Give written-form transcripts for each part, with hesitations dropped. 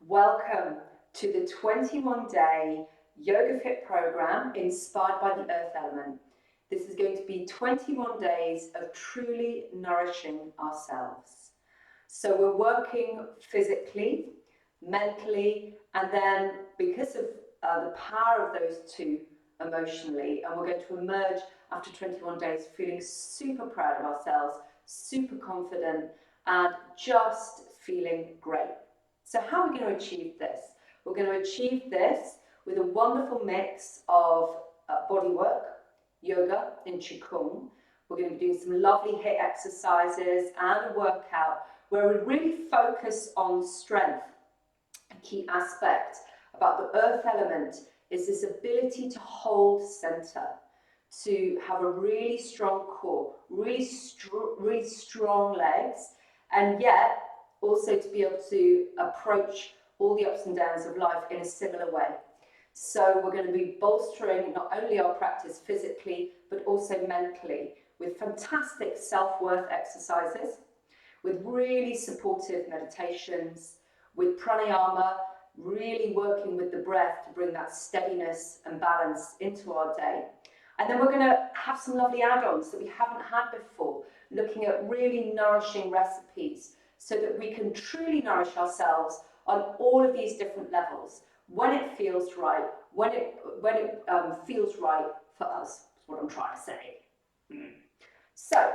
Welcome to the 21-day Yoga Fit program inspired by the earth element. This is going to be 21 days of truly nourishing ourselves. So we're working physically, mentally, and then because of the power of those two, emotionally, and we're going to emerge after 21 days feeling super proud of ourselves, super confident, and just feeling great. So how are we going to achieve this? We're going to achieve this with a wonderful mix of body work, yoga and qigong. We're going to be doing some lovely HIIT exercises and a workout where we really focus on strength. A key aspect about the earth element is this ability to hold center, to have a really strong core, really strong legs, and yet also to be able to approach all the ups and downs of life in a similar way. So we're going to be bolstering not only our practice physically, but also mentally with fantastic self-worth exercises, with really supportive meditations, with pranayama, really working with the breath to bring that steadiness and balance into our day. And then we're going to have some lovely add-ons that we haven't had before, looking at really nourishing recipes so that we can truly nourish ourselves on all of these different levels when it feels right, when it feels right for us, is what I'm trying to say. So,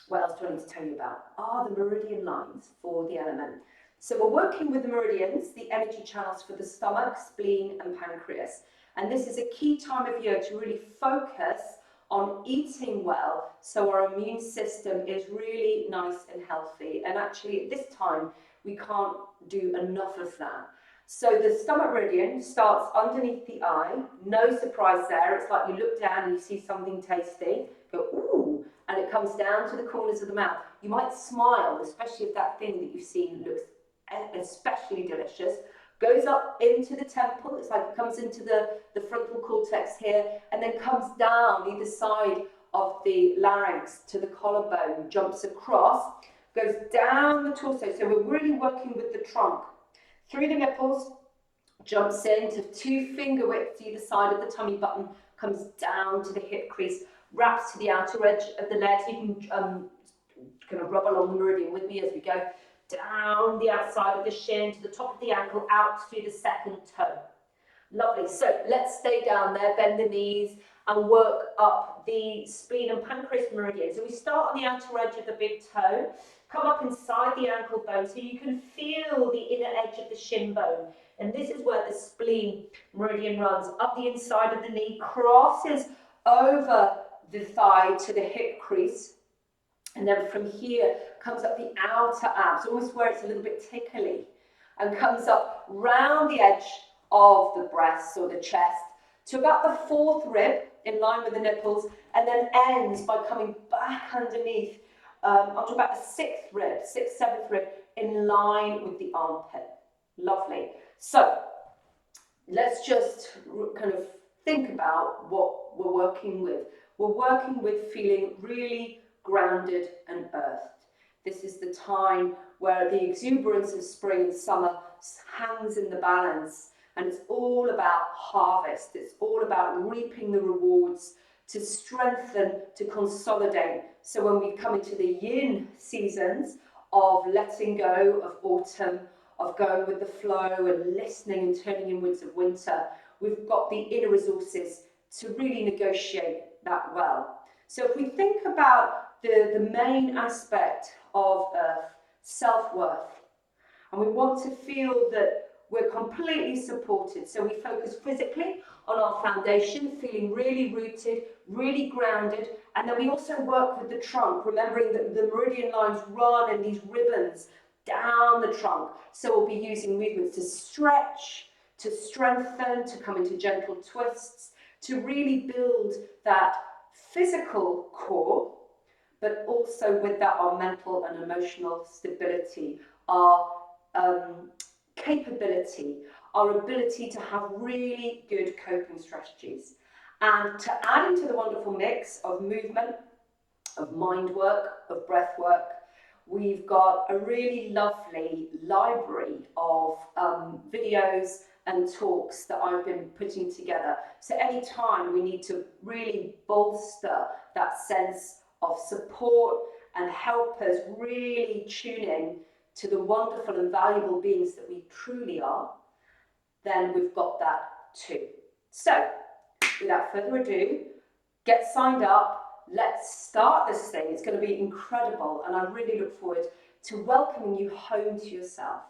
what else do I need to tell you about? Are the meridian lines for the element. So we're working with the meridians, the energy channels for the stomach, spleen and pancreas. And this is a key time of year to really focus on eating well so our immune system is really nice and healthy. And actually at this time, we can't do enough of that. So the stomach meridian starts underneath the eye. No surprise there. It's like you look down and you see something tasty, go, ooh, and it comes down to the corners of the mouth. You might smile, especially if that thing that you've seen looks especially delicious. Goes up into the temple, it's like it comes into the frontal cortex here, and then comes down either side of the larynx to the collarbone, jumps across, goes down the torso. So we're really working with the trunk. Through the nipples, jumps into 2 finger widths either side of the tummy button, comes down to the hip crease, wraps to the outer edge of the legs. You can kind of rub along the meridian with me as we go. Down the outside of the shin to the top of the ankle, out through the second toe. Lovely. So let's stay down there, bend the knees and work up the spleen and pancreas meridian. So we start on the outer edge of the big toe, come up inside the ankle bone so you can feel the inner edge of the shin bone. And this is where the spleen meridian runs up the inside of the knee, crosses over the thigh to the hip crease. And then from here, comes up the outer abs, almost where it's a little bit tickly, and comes up round the edge of the breasts or the chest to about the 4th rib, in line with the nipples, and then ends by coming back underneath onto about the 6th rib, 6th, 7th rib, in line with the armpit. Lovely. So let's just kind of think about what we're working with. We're working with feeling really grounded and earthed. This is the time where the exuberance of spring and summer hangs in the balance, and it's all about harvest. It's all about reaping the rewards, to strengthen, to consolidate. So when we come into the yin seasons of letting go of autumn, of going with the flow and listening and turning inwards of winter, we've got the inner resources to really negotiate that well. So if we think about the main aspect of self-worth, and we want to feel that we're completely supported. So we focus physically on our foundation, feeling really rooted, really grounded, and then we also work with the trunk, remembering that the meridian lines run in these ribbons down the trunk. So we'll be using movements to stretch, to strengthen, to come into gentle twists, to really build that physical core, but also with that our mental and emotional stability, our capability, our ability to have really good coping strategies. And to add into the wonderful mix of movement, of mind work, of breath work, we've got a really lovely library of videos and talks that I've been putting together. So anytime we need to really bolster that sense of support and help us really tune in to the wonderful and valuable beings that we truly are, then we've got that too. So, without further ado, get signed up. Let's start this thing. It's going to be incredible, and I really look forward to welcoming you home to yourself.